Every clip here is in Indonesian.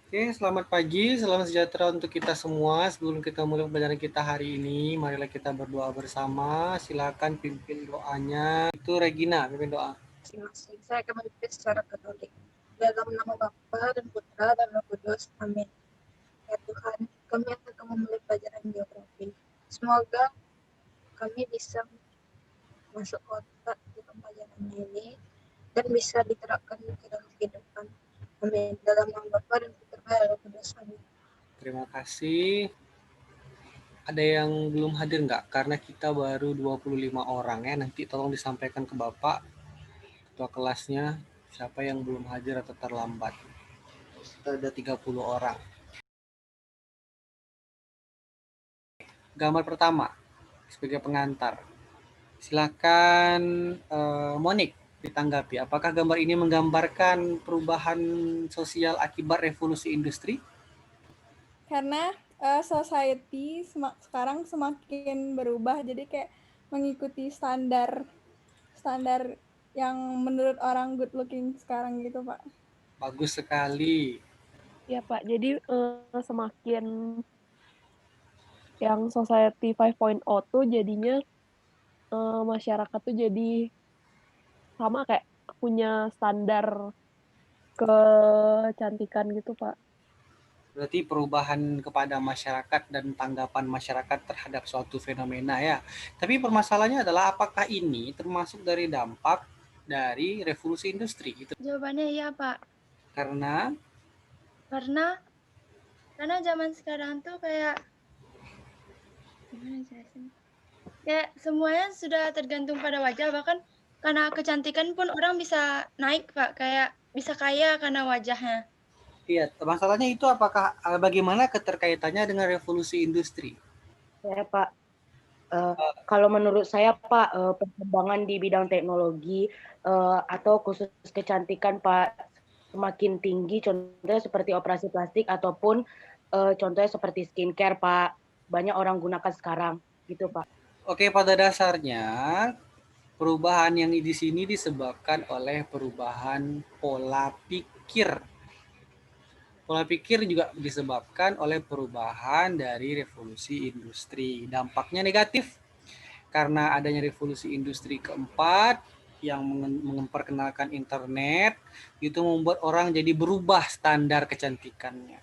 Oke, selamat pagi, salam sejahtera untuk kita semua. Sebelum kita mulai pembelajaran kita hari ini, marilah kita berdoa bersama. Silakan pimpin doanya. Itu Regina, pimpin doa. Masing-masing. Saya akan memimpin secara katolik. Dalam nama Bapa dan Putra dan Roh Kudus. Amin. Ya Tuhan, kami akan memulai pelajaran geografi. Semoga kami bisa masuk otak di pembelajaran ini dan bisa diterapkan ke dalam kehidupan. Amin. Dalam nama Bapa dan Putra dan Roh Kudus. Amin. Terima kasih. Ada yang belum hadir nggak? Karena kita baru 25 orang ya. Nanti tolong disampaikan ke Bapak, ketua kelasnya, siapa yang belum hadir atau terlambat. Kita ada 30 orang. Gambar pertama, sebagai pengantar. Silakan Monik ditanggapi. Apakah gambar ini menggambarkan perubahan sosial akibat revolusi industri? Karena society sekarang semakin berubah, jadi kayak mengikuti standar yang menurut orang good looking sekarang gitu, Pak. Bagus sekali. Ya Pak, jadi semakin yang Society 5.0 tuh jadinya masyarakat tuh jadi sama kayak punya standar kecantikan gitu Pak. Berarti perubahan kepada masyarakat dan tanggapan masyarakat terhadap suatu fenomena ya. Tapi permasalahannya adalah apakah ini termasuk dari dampak dari revolusi industri? Itu Jawabannya iya, Pak. karena Karena zaman sekarang tuh kayak gimana jelasin? Kayak semuanya sudah tergantung pada wajah, bahkan karena kecantikan pun orang bisa naik, Pak. Kayak bisa kaya karena wajahnya. iya, masalahnya itu apakah bagaimana keterkaitannya dengan revolusi industri? Ya Pak, kalau menurut saya Pak, perkembangan di bidang teknologi atau khusus kecantikan Pak semakin tinggi, contohnya seperti operasi plastik ataupun contohnya seperti skincare Pak, banyak orang gunakan sekarang gitu Pak. Oke, pada dasarnya perubahan yang di sini disebabkan oleh perubahan pola pikir. Pola pikir juga disebabkan oleh perubahan dari revolusi industri. Dampaknya negatif karena adanya revolusi industri keempat yang memperkenalkan internet, itu membuat orang jadi berubah standar kecantikannya.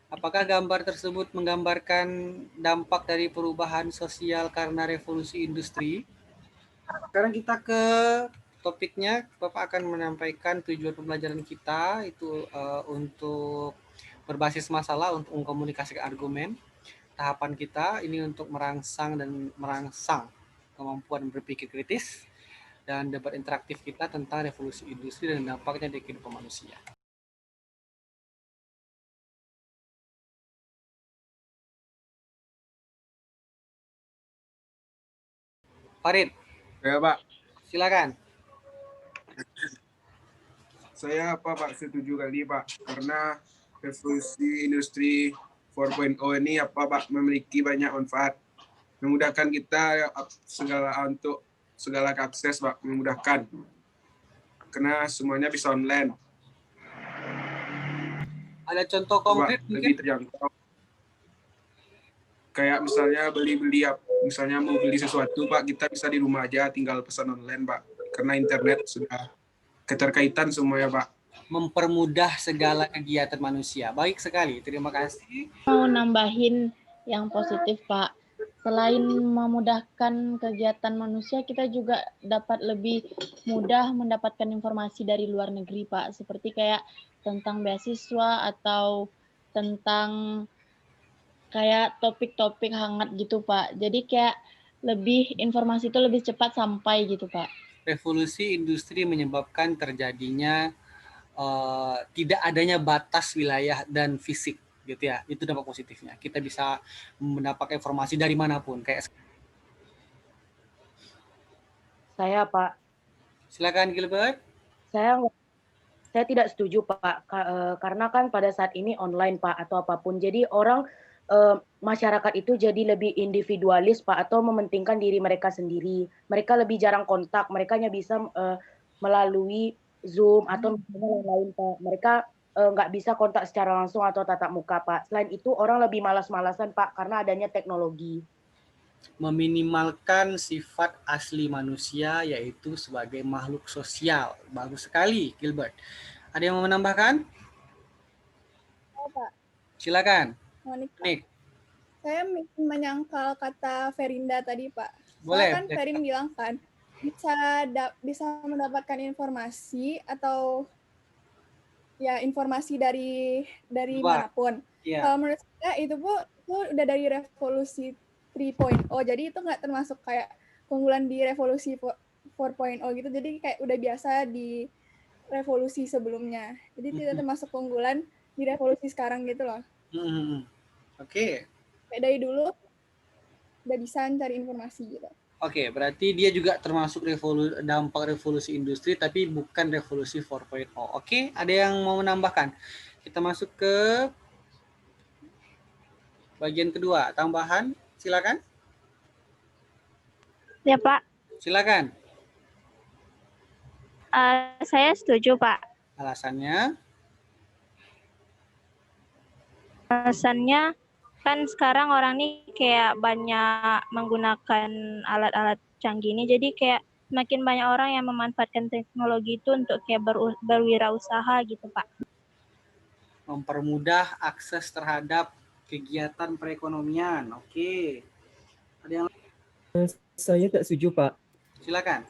Apakah gambar tersebut menggambarkan dampak dari perubahan sosial karena revolusi industri? Sekarang kita ke topiknya. Bapak akan menyampaikan tujuan pembelajaran kita itu untuk berbasis masalah, untuk mengkomunikasikan argumen. Tahapan kita ini untuk merangsang kemampuan berpikir kritis, dan debat interaktif kita tentang revolusi industri dan dampaknya di kehidupan manusia. Farid. Ya Pak. Silakan. Saya Pak setuju kali Pak, karena revolusi industri 4.0 ini Pak memiliki banyak manfaat, memudahkan kita untuk segala akses Pak, memudahkan karena semuanya bisa online. Ada contoh konkret Pak, lebih terjangkau. Kayak misalnya misalnya mau beli sesuatu Pak, kita bisa di rumah aja tinggal pesan online Pak, karena internet sudah keterkaitan semuanya Pak. Mempermudah segala kegiatan manusia. Baik sekali, terima kasih. Mau nambahin yang positif Pak. Selain memudahkan kegiatan manusia, kita juga dapat lebih mudah mendapatkan informasi dari luar negeri Pak. Seperti kayak tentang beasiswa atau tentang kayak topik-topik hangat gitu Pak. Jadi kayak informasi itu lebih cepat sampai gitu Pak. Revolusi industri menyebabkan terjadinya tidak adanya batas wilayah dan fisik gitu ya. Itu dampak positifnya. Kita bisa mendapatkan informasi dari manapun. Kayak Saya Pak. Silakan Gilbert. Saya tidak setuju Pak, karena kan pada saat ini online Pak atau apapun, jadi orang masyarakat itu jadi lebih individualis Pak, atau mementingkan diri mereka sendiri. Mereka lebih jarang kontak, mereka hanya bisa melalui Zoom atau lain-lain Pak. Mereka nggak bisa kontak secara langsung atau tatap muka, Pak. Selain itu orang lebih malas-malasan, Pak, karena adanya teknologi. Meminimalkan sifat asli manusia yaitu sebagai makhluk sosial. Bagus sekali, Gilbert. Ada yang mau menambahkan? Oh, Pak. Silakan. Monica. Nick. Saya menyangkal kata Ferinda tadi, Pak. Boleh. Soalnya kan Ferin bilang kan bisa mendapatkan informasi atau ya informasi dari manapun. Iya. Kalau menurut saya itu udah dari revolusi 3.0. Jadi itu nggak termasuk kayak keunggulan di revolusi 4.0 gitu. Jadi kayak udah biasa di revolusi sebelumnya. Jadi tidak termasuk keunggulan di revolusi sekarang gitu loh. Oke. Kayak dari dulu udah bisa cari informasi gitu. Oke, berarti dia juga termasuk dampak revolusi industri tapi bukan revolusi 4.0. Oke, ada yang mau menambahkan? Kita masuk ke bagian kedua, tambahan, silakan. Ya, Pak. Silakan. Saya setuju, Pak. Alasannya? Alasannya kan sekarang orang nih kayak banyak menggunakan alat-alat canggih ini, jadi kayak semakin banyak orang yang memanfaatkan teknologi itu untuk kayak berwirausaha gitu, Pak. Mempermudah akses terhadap kegiatan perekonomian. Oke. Ada yang Saya tak setuju, Pak. silakan.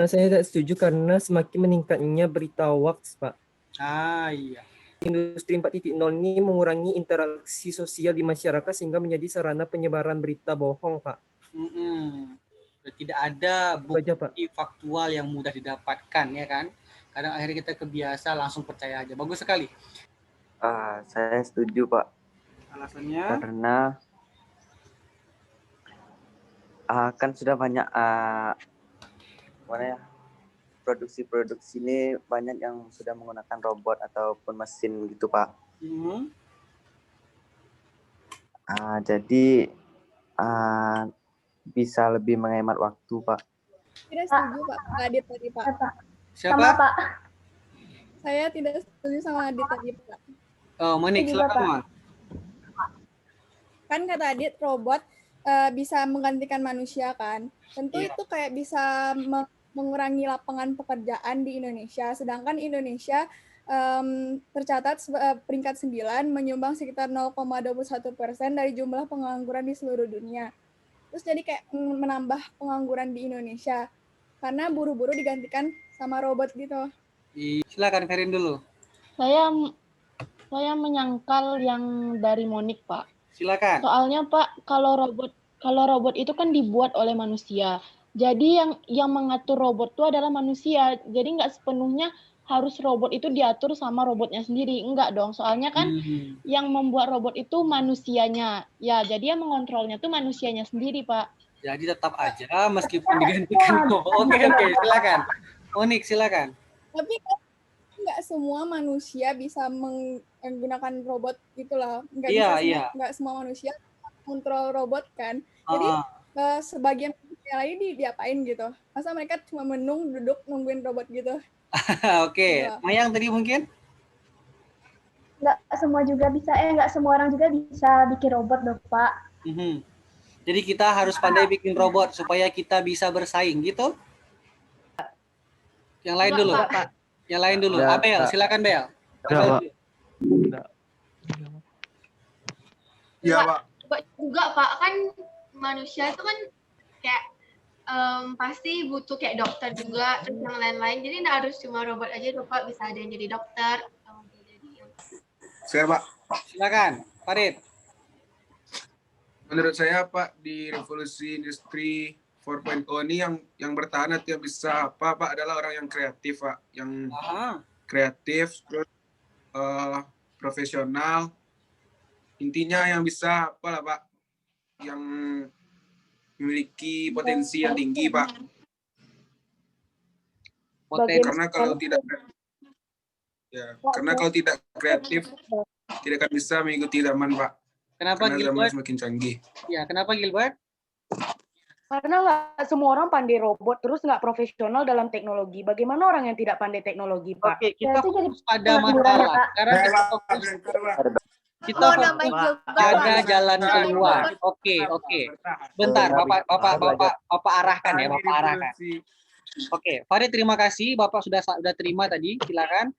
Saya tak setuju karena semakin meningkatnya berita hoax, Pak. Iya. Industri 4.0 ini mengurangi interaksi sosial di masyarakat sehingga menjadi sarana penyebaran berita bohong, Pak. Tidak ada bukti faktual yang mudah didapatkan, ya kan? Kadang akhirnya kita kebiasa langsung percaya aja. Bagus sekali. Saya setuju, Pak. Alasannya? Karena kan sudah banyak produksi ini banyak yang sudah menggunakan robot ataupun mesin gitu, Pak. Jadi bisa lebih menghemat waktu, Pak. Tidak setuju, Pak. Adit tadi, Pak. Siapa? Sama, Pak. Saya tidak setuju sama Adit tadi, Pak. Oh, Monik, silakan. Kan kata Adit, robot bisa menggantikan manusia kan. Tentu itu kayak bisa mengurangi lapangan pekerjaan di Indonesia. Sedangkan Indonesia tercatat peringkat 9 menyumbang sekitar 0,21% dari jumlah pengangguran di seluruh dunia. Terus jadi kayak menambah pengangguran di Indonesia karena buru-buru digantikan sama robot gitu. Silakan Ferin dulu. Saya menyangkal yang dari Monik, Pak. Silakan. Soalnya, Pak, kalau robot itu kan dibuat oleh manusia. Jadi yang mengatur robot itu adalah manusia. Jadi nggak sepenuhnya harus robot itu diatur sama robotnya sendiri. Enggak dong. Soalnya kan yang membuat robot itu manusianya. Ya, jadi yang mengontrolnya itu manusianya sendiri, Pak. Jadi tetap aja meskipun digantikan robot. Oke, silakan. Monik, silakan. Tapi nggak semua manusia bisa menggunakan robot gitulah. Nggak semua manusia kontrol robot kan. Jadi sebagian lain diapain gitu. Masa mereka cuma duduk nungguin robot gitu. Oke. Mayang tadi mungkin? Nggak semua orang juga bisa bikin robot dong, Pak. Jadi kita harus pandai bikin robot supaya kita bisa bersaing gitu? Yang lain dulu. Pak. Yang lain dulu. Abel, silakan Bel. Iya, Pak. Juga, Pak, kan manusia itu kan kayak pasti butuh kayak dokter juga, terus yang lain-lain. Jadi nggak harus cuma robot aja, Pak. Bisa ada yang jadi dokter. Saya, Pak. Silakan, Farid. Menurut saya, Pak, di revolusi industri 4.0 ini yang bertahan atau yang bisa Pak adalah orang yang kreatif, Pak. Yang kreatif, terus profesional. Intinya yang bisa Pak, yang memiliki potensi yang tinggi, Pak. Karena kalau tidak kreatif, tidak akan bisa mengikuti zaman, Pak. Kenapa Karena Gilbert? zaman semakin canggih. Ya, kenapa Gilbert? Karena nggak semua orang pandai robot, terus nggak profesional dalam teknologi. Bagaimana orang yang tidak pandai teknologi, Pak? Oke, kita Berarti jadi fokus pada pengangguran ya, masalah. Pak. Sekarang kita fokus Mau nambahin fokus jawaban pada Pak. jalan Nambahin keluar. jawaban. Oke. Bentar, Bapak arahkan ya, Bapak arahkan. Oke, Farid terima kasih, Bapak sudah terima tadi. Silakan.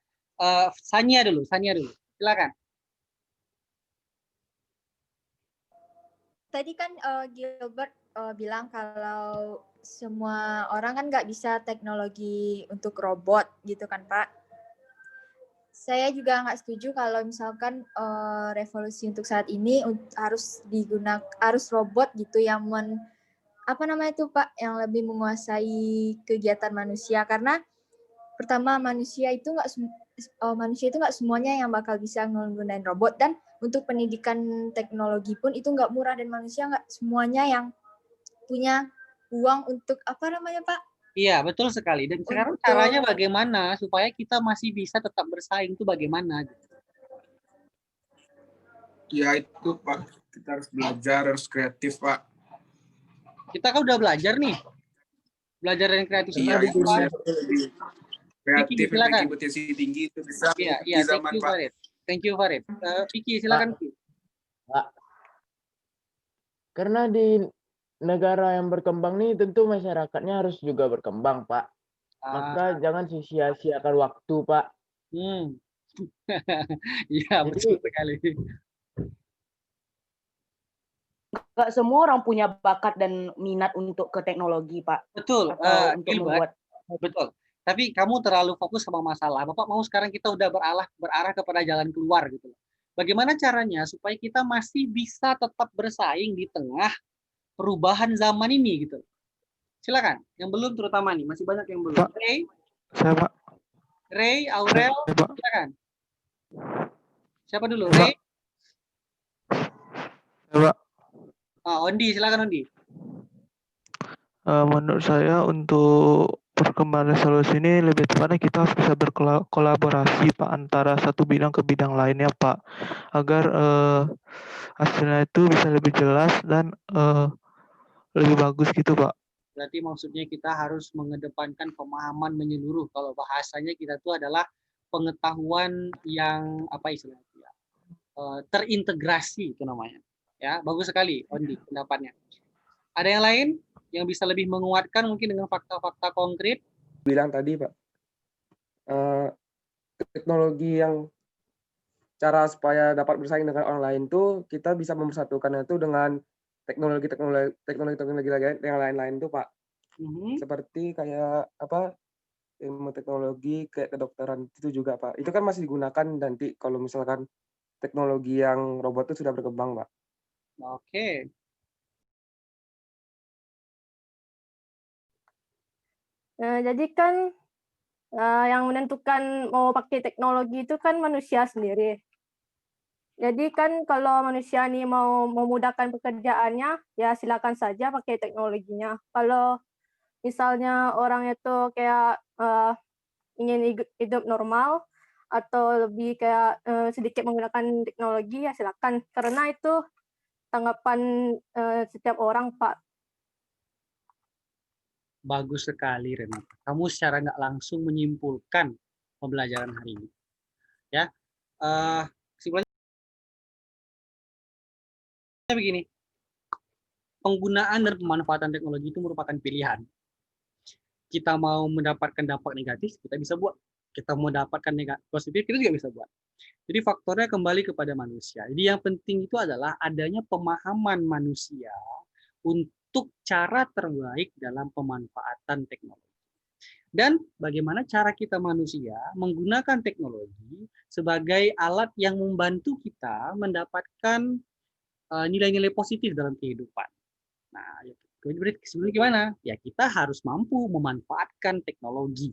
Sania dulu. Silakan. Tadi kan Gilbert bilang kalau semua orang kan nggak bisa teknologi untuk robot gitu kan Pak. Saya juga nggak setuju kalau misalkan revolusi untuk saat ini harus robot gitu yang apa namanya itu Pak, yang lebih menguasai kegiatan manusia, karena pertama manusia itu nggak semuanya yang bakal bisa menggunakan robot, dan untuk pendidikan teknologi pun itu nggak murah, dan manusia nggak semuanya yang punya uang untuk apa namanya Pak? Iya, betul sekali. Dan sekarang caranya bagaimana supaya kita masih bisa tetap bersaing itu bagaimana? Ya itu Pak, kita harus belajar, harus kreatif Pak. Kita kan udah belajar nih. Belajar yang kreatif. Iya, itu kreatif, memiliki potensi tinggi itu bisa di zaman Pak. Thank you Farid. Vicky silakan. Pak. Karena di negara yang berkembang nih tentu masyarakatnya harus juga berkembang, Pak. Maka jangan sia-siakan waktu, Pak. Iya, betul sekali. Nggak semua orang punya bakat dan minat untuk ke teknologi, Pak. Betul, untuk membuat. Betul. Tapi kamu terlalu fokus sama masalah. Bapak mau sekarang kita udah berarah kepada jalan keluar gitu. Bagaimana caranya supaya kita masih bisa tetap bersaing di tengah perubahan zaman ini gitu. Silakan, yang belum terutama nih, masih banyak yang belum. Pak, Ray, saya Pak. Ray, Aurel, Pak. silakan. Siapa dulu? Pak. Ray? Pak. Ondi, silakan Ondi. Menurut saya untuk perkembangan resolusi ini lebih tepatnya kita harus bisa berkolaborasi Pak antara satu bidang ke bidang lainnya Pak, agar hasilnya itu bisa lebih jelas dan lebih bagus gitu Pak. Berarti maksudnya kita harus mengedepankan pemahaman menyeluruh. Kalau bahasanya kita itu adalah pengetahuan yang apa istilahnya, terintegrasi itu namanya. Ya, bagus sekali Ondi pendapatnya. Ada yang lain yang bisa lebih menguatkan mungkin dengan fakta-fakta konkret? Bilang tadi Pak, teknologi yang cara supaya dapat bersaing dengan orang lain tuh kita bisa mempersatukannya itu dengan teknologi yang lain-lain tuh Pak. Seperti kayak apa, ilmu teknologi kayak kedokteran itu juga Pak. Itu kan masih digunakan nanti kalau misalkan teknologi yang robot itu sudah berkembang Pak. Oke. Jadi kan yang menentukan mau pakai teknologi itu kan manusia sendiri. Jadi kan kalau manusia nih mau memudahkan pekerjaannya, ya silakan saja pakai teknologinya. Kalau misalnya orang itu kayak ingin hidup normal atau lebih kayak sedikit menggunakan teknologi, ya silakan. Karena itu tanggapan setiap orang, Pak. Bagus sekali Renata. Kamu secara nggak langsung menyimpulkan pembelajaran hari ini. Ya, kesimpulannya begini. Penggunaan dan pemanfaatan teknologi itu merupakan pilihan. Kita mau mendapatkan dampak negatif, kita bisa buat. Kita mau mendapatkan positif, kita juga bisa buat. Jadi faktornya kembali kepada manusia. Jadi yang penting itu adalah adanya pemahaman manusia untuk cara terbaik dalam pemanfaatan teknologi. Dan bagaimana cara kita manusia menggunakan teknologi sebagai alat yang membantu kita mendapatkan nilai-nilai positif dalam kehidupan. Nah, sebenarnya gimana? Ya kita harus mampu memanfaatkan teknologi.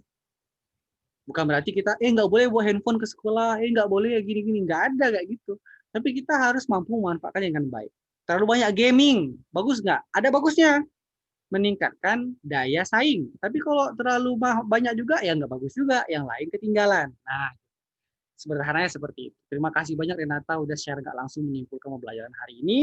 Bukan berarti kita nggak boleh bawa handphone ke sekolah, nggak boleh ya gini-gini, nggak ada kayak gitu. Tapi kita harus mampu memanfaatkan dengan baik. Terlalu banyak gaming, bagus nggak? Ada bagusnya, meningkatkan daya saing. Tapi kalau terlalu banyak juga, ya nggak bagus juga, yang lain ketinggalan. Nah, sederhananya seperti itu. Terima kasih banyak Renata udah share nggak langsung menyimpulkan pembelajaran hari ini.